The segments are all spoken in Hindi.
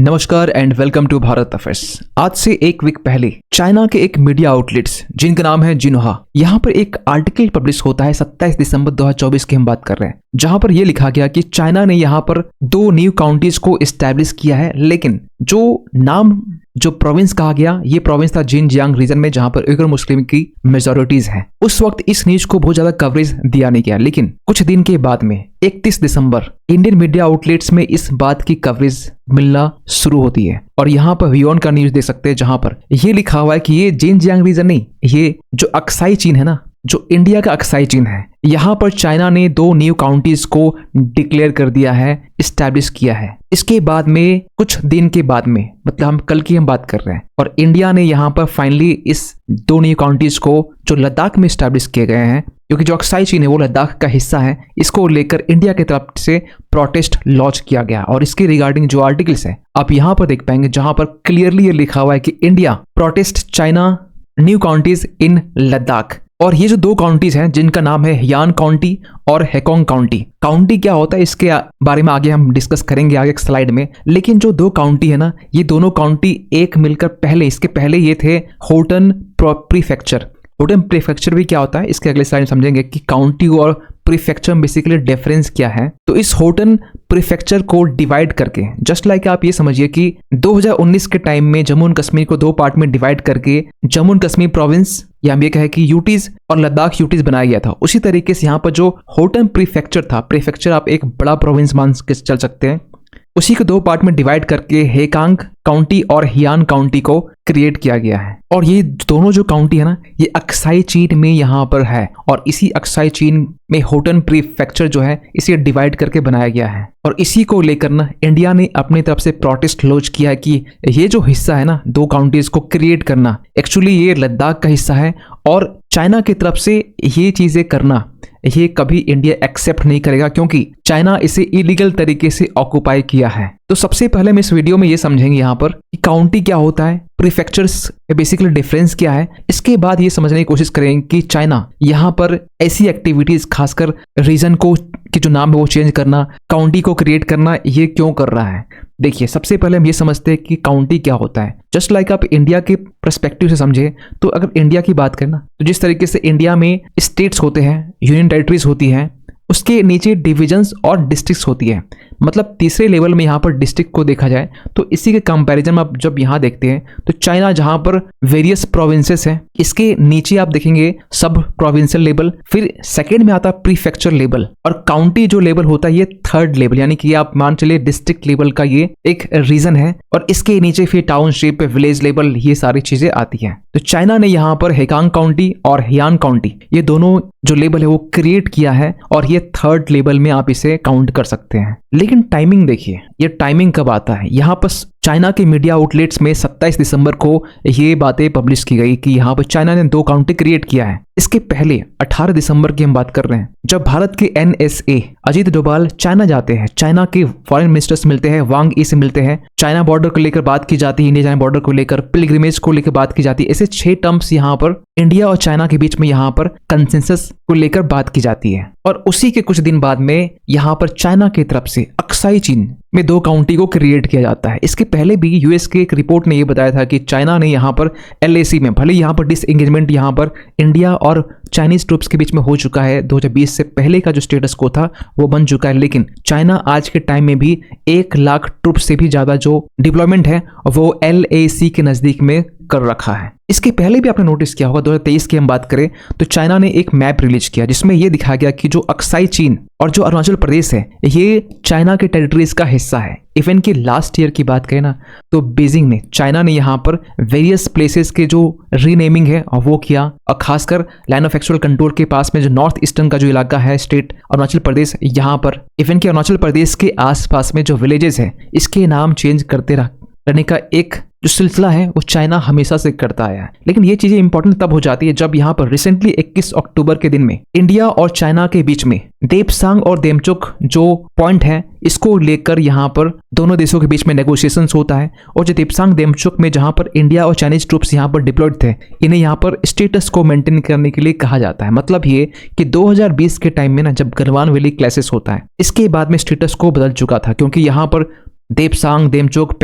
नमस्कार and welcome to Bharat affairs. आज से एक वीक पहले चाइना के एक मीडिया आउटलेट्स जिनका नाम है जिन्हुआ, यहाँ पर एक आर्टिकल पब्लिश होता है 27 दिसंबर 2024 की हम बात कर रहे हैं, जहां पर यह लिखा गया कि चाइना ने यहाँ पर 2 न्यू काउंटीज को एस्टैब्लिश किया है, लेकिन जो प्रोविंस कहा गया ये प्रोविंस था जिनजियांग रीजन में, जहां पर उइगर मुस्लिम की मेजॉरिटीज हैं। उस वक्त इस न्यूज को बहुत ज्यादा कवरेज दिया नहीं गया, लेकिन कुछ दिन के बाद में 31 दिसंबर इंडियन मीडिया आउटलेट्स में इस बात की कवरेज मिलना शुरू होती है। और यहाँ पर वियोन का न्यूज देख सकते हैं, जहां पर ये लिखा हुआ है कि ये जिनजियांग रीजन नहीं, ये जो अक्साई चीन है ना, जो इंडिया का अक्साई चीन है, यहाँ पर चाइना ने 2 न्यू काउंटीज को डिक्लेयर कर दिया है, इस्टेब्लिश किया है। इसके बाद में कुछ दिन के बाद में, मतलब हम कल की हम बात कर रहे हैं, और इंडिया ने यहाँ पर फाइनली इस 2 न्यू काउंटीज को जो लद्दाख में इस्टेब्लिश किए गए हैं, क्योंकि जो अक्साई चीन है वो लद्दाख का हिस्सा है, इसको लेकर इंडिया की तरफ से प्रोटेस्ट लॉन्च किया गया। और इसके रिगार्डिंग जो आर्टिकल्स है आप यहाँ पर देख पाएंगे, जहां पर क्लियरली ये लिखा हुआ है कि India protest China new counties in Ladakh. और ये जो 2 काउंटीज हैं जिनका नाम है हियान काउंटी और हेकोंग काउंटी। काउंटी क्या होता है इसके बारे में आगे हम डिस्कस करेंगे आगे एक स्लाइड में, लेकिन जो 2 काउंटी है ना, ये दोनों काउंटी एक मिलकर इसके पहले ये थे होटन प्रीफेक्चर। होटन प्रीफेक्चर भी क्या होता है इसके अगले स्लाइड में समझेंगे कि काउंटी और प्रीफेक्चर में बेसिकली डिफरेंस क्या है। तो इस होटन प्रीफेक्चर को डिवाइड करके, जस्ट लाइक आप ये समझिए कि 2019 के टाइम में जम्मू एंड कश्मीर को 2 पार्ट में डिवाइड करके जम्मू एंड कश्मीर प्रोविंस या हम ये कहें कि यूटीज और लद्दाख यूटीज बनाया गया था। उसी तरीके से यहाँ पर जो होटन प्रीफेक्चर था, प्रीफेक्चर आप एक बड़ा प्रोविंस मान के चल सकते हैं, उसी को 2 पार्ट में डिवाइड करके हेकांग काउंटी और हियान काउंटी को क्रिएट किया गया है। और ये दोनों जो काउंटी है ना, ये अक्साई चीन में यहाँ पर है, और इसी अक्साई चीन में होटन प्रीफेक्चर जो है इसे डिवाइड करके बनाया गया है। और इसी को लेकर ना इंडिया ने अपनी तरफ से प्रोटेस्ट लॉन्च किया है कि ये जो हिस्सा है ना 2 काउंटीज को क्रिएट करना, एक्चुअली ये लद्दाख का हिस्सा है, और चाइना की तरफ से ये चीजें करना ये कभी इंडिया एक्सेप्ट नहीं करेगा, क्योंकि चाइना इसे इलीगल तरीके से ऑक्युपाई किया है। तो सबसे पहले हम इस वीडियो में ये समझेंगे यहाँ पर कि काउंटी क्या होता है, प्रीफेक्चर्स बेसिकली डिफरेंस क्या है। इसके बाद ये समझने की कोशिश करेंगे कि चाइना यहाँ पर ऐसी एक्टिविटीज, खासकर रीजन को कि जो नाम है वो चेंज करना, काउंटी को क्रिएट करना, ये क्यों कर रहा है। देखिए, सबसे पहले हम ये समझते हैं कि काउंटी क्या होता है। जस्ट लाइक आप इंडिया के पर्सपेक्टिव से समझे, तो अगर इंडिया की बात करें ना, तो जिस तरीके से इंडिया में स्टेट्स होते हैं, यूनियन टेरिटरीज होती हैं, उसके नीचे डिविजन्स और डिस्ट्रिक्ट्स होती है। मतलब तीसरे लेवल में यहाँ पर डिस्ट्रिक्ट को देखा जाए तो इसी के कंपैरिजन में आप जब यहाँ देखते हैं तो चाइना जहाँ पर वेरियस प्रोविंसेस हैं, इसके नीचे आप देखेंगे सब प्रोविंशियल लेवल, फिर सेकेंड में आता है प्रीफेक्चर लेवल, और काउंटी जो लेवल होता है ये 3rd लेवल, यानी कि आप मान चलिए डिस्ट्रिक्ट लेवल का ये एक रीजन है, और इसके नीचे फिर टाउनशिप, विलेज लेवल, ये सारी चीजें आती हैं। तो चाइना ने यहाँ पर हेकांग काउंटी और हियान काउंटी ये दोनों जो लेवल है वो क्रिएट किया है, और ये 3rd लेवल में आप इसे काउंट कर सकते हैं। लेकिन टाइमिंग देखिए, ये टाइमिंग कब आता है। यहाँ पर चाइना के मीडिया आउटलेट्स में 27 दिसंबर को ये बातें पब्लिश की गई कि यहाँ पर चाइना ने 2 काउंटी क्रिएट किया है। इसके पहले 18 दिसंबर की हम बात कर रहे हैं, जब भारत के NSA अजीत डोभाल चाइना जाते हैं, चाइना के फॉरेन मिनिस्टर्स मिलते हैं, वांग ई से मिलते हैं, चाइना बॉर्डर को लेकर बात की जाती है, इंडिया चाइना बॉर्डर को लेकर, पिलग्रिमेज को लेकर बात की जाती है। ऐसे 6 टर्म्स यहाँ पर इंडिया और चाइना के बीच में यहाँ पर कंसेंसस को लेकर बात की जाती है। और उसी के कुछ दिन बाद में यहाँ पर चाइना की तरफ से अक्साई चीन में 2 काउंटी को क्रिएट किया जाता है। इसके पहले भी यूएस के एक रिपोर्ट ने यह बताया था कि चाइना ने यहाँ पर LAC में, भले यहाँ पर डिसएंगेजमेंट यहाँ पर इंडिया और चाइनीज ट्रूप्स के बीच में हो चुका है, 2020 से पहले का जो स्टेटस को था वो बन चुका है, लेकिन चाइना आज के टाइम में भी 1 लाख ट्रूप्स से भी ज्यादा जो डिप्लॉयमेंट है वो LAC के नजदीक में कर रखा है। इसके पहले भी आपने नोटिस किया होगा, 2023 की हम बात करें तो चाइना ने एक मैप रिलीज किया जिसमें यह दिखाया गया कि जो अक्साई चीन और जो अरुणाचल प्रदेश है ये चाइना के टेरिटरीज का हिस्सा है। इवन कि लास्ट ईयर की बात करें ना, तो बीजिंग ने, चाइना ने यहाँ पर वेरियस प्लेसेस के जो रीनेमिंग है वो किया, और खासकर लाइन ऑफ एक्चुअल कंट्रोल के पास में जो नॉर्थ ईस्टर्न का जो इलाका है स्टेट अरुणाचल प्रदेश, यहाँ पर इवन कि अरुणाचल प्रदेश के आसपास में जो विलेजेस है इसके नाम चेंज करते रहने का एक जो सिलसिला है वो चाइना हमेशा से करता आया है। लेकिन ये चीजें इंपॉर्टेंट तब हो जाती है जब यहाँ पर रिसेंटली 21 अक्टूबर के दिन में इंडिया और चाइना के बीच में देपसांग और देमचुक जो पॉइंट है इसको लेकर यहाँ पर दोनों देशों के बीच में नेगोशिएशंस होता है। और जो देपसांग देमचुक में जहाँ पर इंडिया और चाइनीज ट्रूप्स यहाँ पर डिप्लॉयड थे, इन्हें यहाँ पर स्टेटस को मेंटेन करने के लिए कहा जाता है। मतलब ये कि 2020 के टाइम में ना जब गलवान वैली क्लैशेस होता है, इसके बाद में स्टेटस को बदल चुका था, क्योंकि यहाँ पर देपसांग, देमचोक,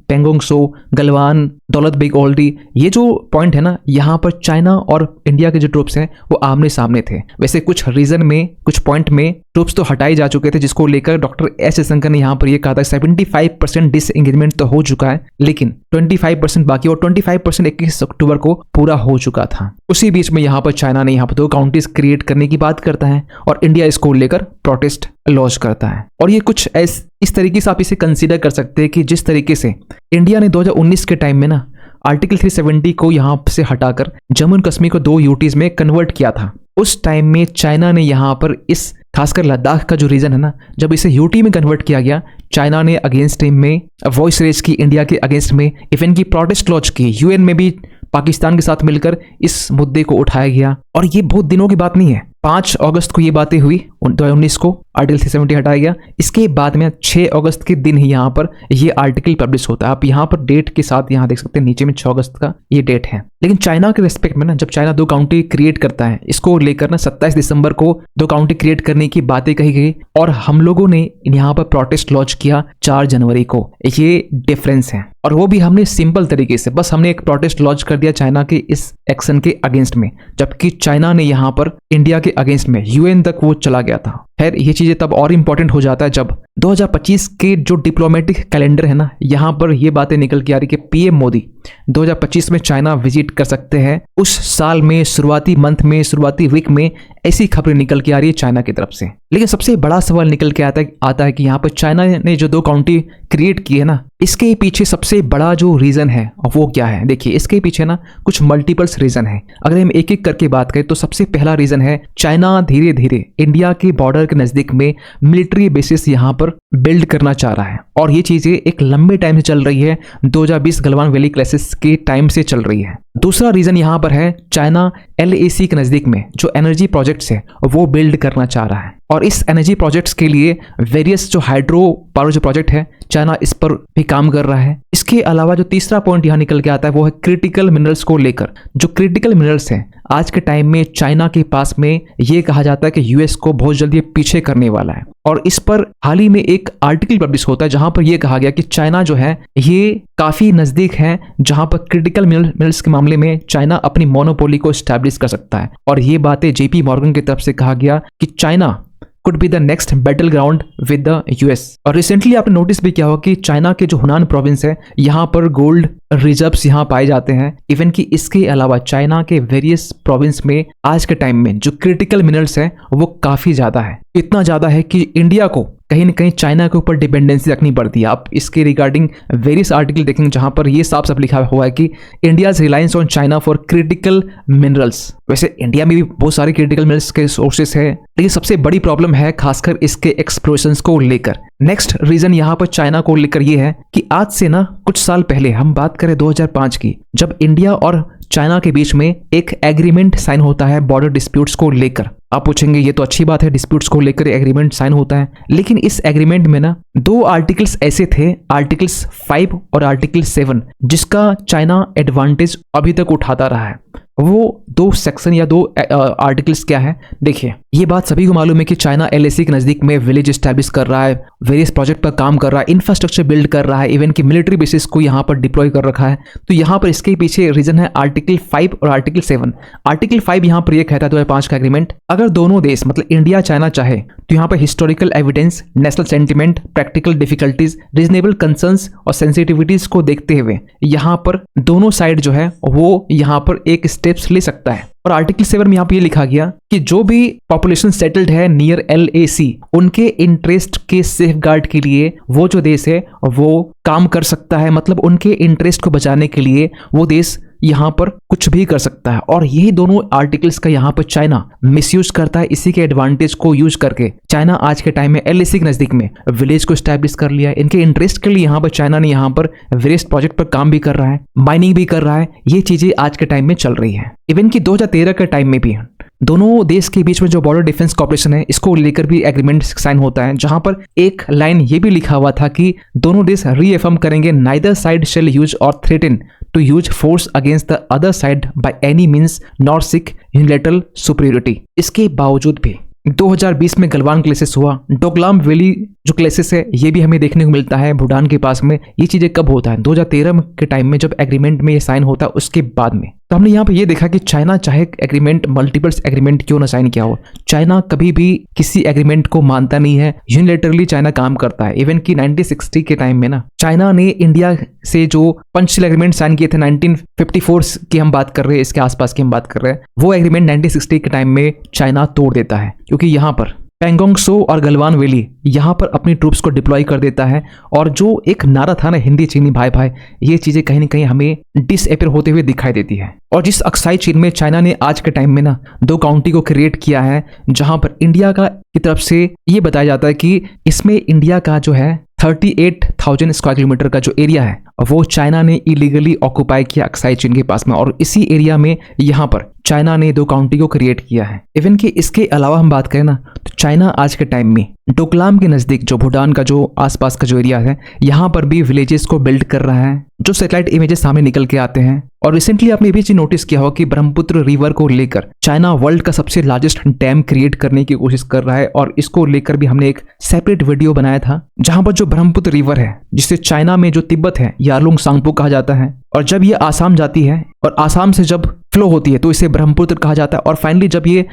पेंगोंग सो, गलवान, दौलत बेग ओल्डी, ये जो पॉइंट है ना, यहाँ पर चाइना और इंडिया के जो ट्रूप्स हैं वो आमने सामने थे। वैसे कुछ रीजन में, कुछ पॉइंट में ट्रूप्स तो हटाए जा चुके थे, जिसको लेकर डॉक्टर एस जयशंकर ने यहाँ पर ये कहा था 75% डिसएंगेजमेंट तो हो चुका है, लेकिन 25% बाकी, और 25% 21 अक्टूबर को पूरा हो चुका था। उसी बीच में यहाँ पर चाइना ने यहाँ पर 2 काउंटीज क्रिएट करने की बात करता है और इंडिया इसको लेकर प्रोटेस्ट लॉन्च करता है। और ये कुछ इस तरीके से आप इसे कंसीडर कर सकते हैं कि जिस तरीके से इंडिया ने 2019 के टाइम में ना आर्टिकल 370 को यहाँ से हटाकर जम्मू एंड कश्मीर को 2 यूटीज में कन्वर्ट किया था, उस टाइम में चाइना ने यहाँ पर इस खासकर लद्दाख का जो रीजन है ना, जब इसे यूटी में कन्वर्ट किया गया, चाइना ने अगेंस्ट में वॉइस रेज की, इंडिया के अगेंस्ट में इवन की प्रोटेस्ट लॉन्च की। यूएन में भी पाकिस्तान के साथ मिलकर इस मुद्दे को उठाया गया। और ये बहुत दिनों की बात नहीं है, 5 अगस्त को ये बातें हुई, 2019 को आर्टिकल 370 हटाया गया। इसके बाद में 6 अगस्त के दिन ही यहाँ पर ये आर्टिकल पब्लिश होता है। आप यहाँ पर डेट के साथ यहाँ देख सकते हैं, नीचे में 6 अगस्त का ये डेट है। लेकिन चाइना के रिस्पेक्ट में ना, जब चाइना 2 काउंटी क्रिएट करता है, इसको लेकर ना 27 दिसंबर को 2 काउंटी क्रिएट करने की बातें कही गई और हम लोगों ने यहाँ पर प्रोटेस्ट लॉन्च किया 4 जनवरी को। ये डिफरेंस है, और वो भी हमने सिंपल तरीके से, बस हमने एक प्रोटेस्ट लॉन्च कर दिया चाइना के इस एक्शन के अगेंस्ट में, जबकि चाइना ने यहाँ पर इंडिया के अगेंस्ट में यूएन तक वो चला गया था। खैर ये चीजें तब और इंपॉर्टेंट हो जाता है जब 2025 के जो डिप्लोमेटिक कैलेंडर है ना, यहाँ पर ये बातें निकल के आ रही कि पीएम मोदी 2025 में चाइना विजिट कर सकते हैं। उस साल में शुरुआती मंथ में, शुरुआती वीक में ऐसी खबरें निकल के आ रही है चाइना की तरफ से। लेकिन सबसे बड़ा सवाल निकल के आता है कि यहाँ पर चाइना ने जो 2 काउंटी क्रिएट की है ना, इसके पीछे सबसे बड़ा जो रीजन है वो क्या है। देखिए इसके पीछे ना कुछ मल्टीपल्स रीजन है। अगर हम एक एक करके बात करें तो सबसे पहला रीजन है, चाइना धीरे धीरे इंडिया के बॉर्डर के नजदीक में मिलिट्री बेसिस यहाँ पर बिल्ड करना चाह रहा है, और ये चीजें एक लंबे टाइम से चल रही है, 2020 गलवान वैली क्राइसिस के टाइम से चल रही है। दूसरा रीजन यहाँ पर है, चाइना LAC के नजदीक में जो एनर्जी प्रोजेक्ट्स है वो बिल्ड करना चाह रहा है, और इस एनर्जी प्रोजेक्ट्स के लिए वेरियस जो हाइड्रो पावर जो प्रोजेक्ट है, चाइना इस पर भी काम कर रहा है। इसके अलावा जो तीसरा पॉइंट यहाँ निकल के आता है वो है क्रिटिकल मिनरल्स को लेकर। जो क्रिटिकल मिनरल्स हैं आज के टाइम में चाइना के पास में, ये कहा जाता है कि यूएस को बहुत जल्दी पीछे करने वाला है, और इस पर हाल ही में एक आर्टिकल पब्लिश होता है जहां पर यह कहा गया कि चाइना जो है ये काफी नजदीक है जहां पर क्रिटिकल मिनरल्स के मामले में चाइना अपनी मोनोपोली को स्टैब्लिश कर सकता है। और ये बातें JP मॉर्गन की तरफ से कहा गया कि China could be the next battleground with the US। और रिसेंटली आपने नोटिस भी किया होगा कि चाइना के जो हुनान प्रोविंस है, यहाँ पर गोल्ड रिजर्व्स यहाँ पाए जाते हैं। इवन कि इसके अलावा चाइना के वेरियस प्रोविंस में आज के टाइम में जो क्रिटिकल मिनरल्स है वो काफी ज्यादा है, इतना ज्यादा है कि इंडिया को कहीं ना कहीं चाइना के ऊपर डिपेंडेंसी रखनी पड़ती है। आप इसके रिगार्डिंग वेरियस आर्टिकल देखेंगे जहां पर ये साफ साफ लिखा हुआ है कि India's reliance on China for critical minerals. वैसे इंडिया में भी बहुत सारे क्रिटिकल मिनरल्स के सोर्सेस है, लेकिन सबसे बड़ी प्रॉब्लम है खासकर इसके एक्सप्लोरेशंस को लेकर। नेक्स्ट रीजन यहाँ पर चाइना को लेकर ये है कि आज से ना कुछ साल पहले, हम बात करें 2005 की, जब इंडिया और चाइना के बीच में एक एग्रीमेंट साइन होता है बॉर्डर डिस्प्यूट्स को लेकर। आप पूछेंगे ये तो अच्छी बात है, डिस्प्यूट्स को लेकर एग्रीमेंट साइन होता है, लेकिन इस एग्रीमेंट में ना 2 आर्टिकल्स ऐसे थे, आर्टिकल्स 5 और आर्टिकल 7, जिसका चाइना एडवांटेज अभी तक उठाता रहा है। वो 2 सेक्शन या 2 आर्टिकल्स क्या है, देखिए ये बात सभी को मालूम है कि चाइना LAC के नजदीक में विलेज एस्टैब्लिश कर रहा है, वेरियस प्रोजेक्ट पर काम कर रहा है, इंफ्रास्ट्रक्चर बिल्ड कर रहा है, इवन की मिलिट्री बेसिस को यहाँ पर डिप्लॉय कर रखा है। तो यहाँ पर इसके पीछे रीजन है आर्टिकल 5 और आर्टिकल 7। आर्टिकल 5 यहाँ पर यह कहता है 2005 का एग्रीमेंट, अगर दोनों देश मतलब इंडिया चाइना चाहे तो यहाँ पर historical evidence, national sentiment, practical difficulties, reasonable concerns और सेंसिटिविटीज को देखते हुए यहाँ पर दोनों साइड जो है वो यहाँ पर एक स्टेप्स ले सकता है। और आर्टिकल 7 में यहाँ पे ये लिखा गया कि जो भी पॉपुलेशन सेटल्ड है नियर LAC, उनके इंटरेस्ट के सेफगार्ड के लिए वो जो देश है वो काम कर सकता है, मतलब उनके इंटरेस्ट को बचाने के लिए वो देश यहाँ पर कुछ भी कर सकता है। और यही दोनों आर्टिकल्स का यहाँ पर चाइना मिसयूज करता है। इसी के एडवांटेज को यूज करके चाइना आज के टाइम में LAC के नजदीक में विलेज को स्टैब्लिश कर लिया। इनके इंटरेस्ट के लिए यहाँ पर चाइना ने यहाँ पर वेरियस प्रोजेक्ट पर काम भी कर रहा है, माइनिंग भी कर रहा है। ये चीजें आज के टाइम में चल रही है। इवन की 2013 के टाइम में भी दोनों देश के बीच में जो बॉर्डर डिफेंस कॉर्पोरेशन है, इसको लेकर भी एग्रीमेंट साइन होता है, जहां पर एक लाइन ये भी लिखा हुआ था कि दोनों देश रीअफर्म करेंगे नाइदर साइड शेल यूज और threaten to use force against the other side by any means nor seek unilateral superiority. इसके बावजूद भी 2020 में गलवान क्राइसिस हुआ, डोकलाम वैली जो क्लेसेस है ये भी हमें देखने को मिलता है भूटान के पास में। ये चीजें कब होता है? 2013 के टाइम में जब एग्रीमेंट में ये साइन होता है उसके बाद में। तो हमने यहाँ पे ये देखा कि चाइना चाहे एग्रीमेंट मल्टीपल्स एग्रीमेंट क्यों ना साइन किया हो, चाइना कभी भी किसी एग्रीमेंट को मानता नहीं है। यूनिलेटरली चाइना काम करता है। इवन कि 1960 के टाइम में ना चाइना ने इंडिया से जो पंचशील एग्रीमेंट साइन किए थे 1954 की हम बात कर रहे हैं, इसके आसपास की हम बात कर रहे हैं, वो एग्रीमेंट 1960 के टाइम में चाइना तोड़ देता है क्योंकि यहाँ पर पेंगोंग सो और गलवान वैली यहाँ पर अपनी ट्रूप्स को डिप्लॉय कर देता है। और जो एक नारा था ना हिंदी चीनी भाई भाई, ये चीजें कहीं ना कहीं हमें डिसअपियर होते हुए दिखाई देती है। और जिस अक्साई चीन में चाइना ने आज के टाइम में ना 2 काउंटी को क्रिएट किया है, जहां पर इंडिया का की तरफ से ये बताया जाता है कि इसमें इंडिया का जो है 38,000 स्क्वायर किलोमीटर का जो एरिया है वो चाइना ने इलीगली ऑक्युपाई किया अक्साई चीन के पास में। और इसी एरिया में यहाँ पर चाइना ने 2 काउंटी को क्रिएट किया है। इवन कि इसके अलावा हम बात करें ना तो चाइना आज के टाइम में डोकलाम के नजदीक जो भूटान का जो आसपास का जो एरिया है यहाँ पर भी विलेजेस को बिल्ड कर रहा है, जो सैटेलाइट इमेजेस सामने निकल के आते हैं। और रिसेंटली आपने ये भी चीज नोटिस किया होगा कि ब्रह्मपुत्र रिवर को लेकर चाइना वर्ल्ड का सबसे लार्जेस्ट डैम क्रिएट करने की कोशिश कर रहा है। और इसको लेकर भी हमने एक सेपरेट वीडियो बनाया था, जहां पर जो ब्रह्मपुत्र रिवर है जिसे चाइना में जो तिब्बत है यारलुंग सांगपो कहा जाता है, और जब ये आसाम जाती है और आसाम से जब फ्लो होती है तो इसे ब्रह्मपुत्र कहा जाता है। और फाइनली जब ये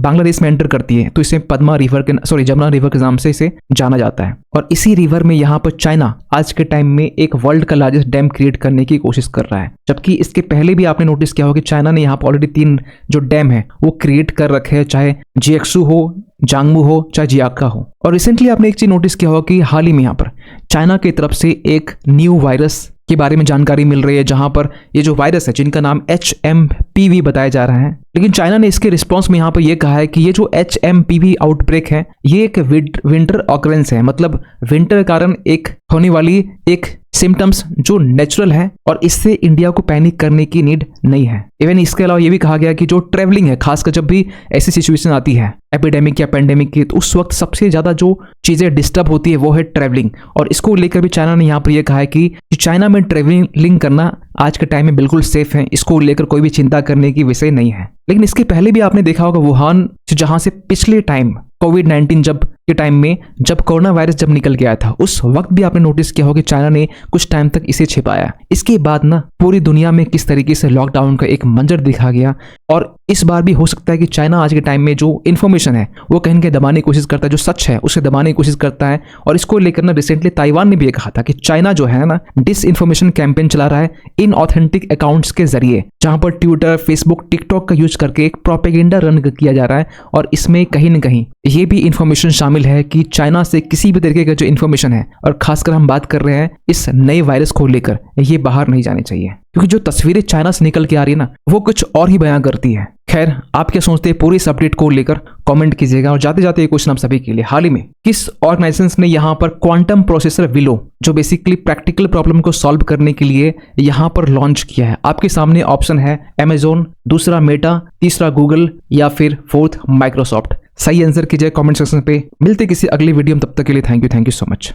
बांग्लादेश में एंटर करती है तो इसे जमुना रिवर के नाम से इसे जाना जाता है। और इसी रिवर में यहाँ पर चाइना आज के टाइम में एक वर्ल्ड का लार्जेस्ट डैम क्रिएट करने की कोशिश कर रहा है। जबकि इसके पहले भी आपने नोटिस किया होगा कि चाइना ने यहाँ पर ऑलरेडी 3 जो डैम है वो क्रिएट कर रखे हैं, चाहे जिएक्सू हो, जांगमू हो, चाहे जियाका हो। और रिसेंटली आपने एक चीज नोटिस किया होगा कि हाल ही में यहाँ पर चाइना की तरफ से एक न्यू वायरस के बारे में जानकारी मिल रही है, जहां पर ये जो वायरस है जिनका नाम HMPV बताया जा रहा है। लेकिन चाइना ने इसके रिस्पांस में यहाँ पर यह कहा है कि ये जो HMPV आउटब्रेक है ये एक विंटर ऑकरेंस है, मतलब विंटर के कारण एक होने वाली एक सिम्टम्स जो नेचुरल है और इससे इंडिया को पैनिक करने की नीड नहीं है। इवन इसके अलावा ये भी कहा गया कि जो ट्रेवलिंग है, खासकर जब भी ऐसी सिचुएशन आती है एपिडेमिक या पेंडेमिक की, तो उस वक्त सबसे ज्यादा जो चीजें डिस्टर्ब होती है वो है ट्रेवलिंग। और इसको लेकर भी चाइना ने यहाँ पर यह कहा है कि चाइना में ट्रेवलिंग करना आज के टाइम में बिल्कुल सेफ है, इसको लेकर कोई भी चिंता करने की विषय नहीं है। लेकिन इसके पहले भी आपने देखा होगा वुहान जहां से पिछले टाइम कोविड-19 जब के टाइम में जब कोरोना वायरस जब निकल के आया था, उस वक्त भी आपने नोटिस किया होगा कि चाइना ने कुछ टाइम तक इसे छिपाया। इसके बाद ना पूरी दुनिया में किस तरीके से लॉकडाउन का एक मंजर दिखा गया। और इस बार भी हो सकता है कि चाइना आज के टाइम में जो इन्फॉर्मेशन है वो कहीं के दबाने की कोशिश करता है, जो सच है उसे दबाने की कोशिश करता है। और इसको लेकर ना रिसेंटली ताइवान ने भी कहा था कि चाइना जो है ना डिस इन्फॉर्मेशन कैंपेन चला रहा है इन ऑथेंटिक अकाउंट्स के जरिए, जहां पर ट्विटर, फेसबुक, टिकटॉक का यूज करके एक प्रोपेगेंडा रन किया जा रहा है। और इसमें कहीं ना कहीं ये भी इंफॉर्मेशन शामिल है कि चाइना से किसी भी तरीके का जो इन्फॉर्मेशन है, और खासकर हम बात कर रहे हैं इस नए वायरस को लेकर, ये बाहर नहीं जानी चाहिए, क्योंकि जो तस्वीरें चाइना से निकल के आ रही है ना वो कुछ और ही बयां करती है। खैर, आप क्या सोचते हैं पूरी इस अपडेट को लेकर कमेंट कीजिएगा। और जाते जाते ये क्वेश्चन आप सभी के लिए, हाल ही में किस ऑर्गेनाइजेशन ने यहाँ पर क्वांटम प्रोसेसर विलो जो बेसिकली प्रैक्टिकल प्रॉब्लम को सॉल्व करने के लिए यहाँ पर लॉन्च किया है? आपके सामने ऑप्शन है अमेजोन, दूसरा मेटा, तीसरा गूगल या फिर 4th माइक्रोसॉफ्ट। सही आंसर कीजिए कमेंट सेक्शन पे। मिलते किसी अगली वीडियो में, तब तक के लिए थैंक यू सो मच।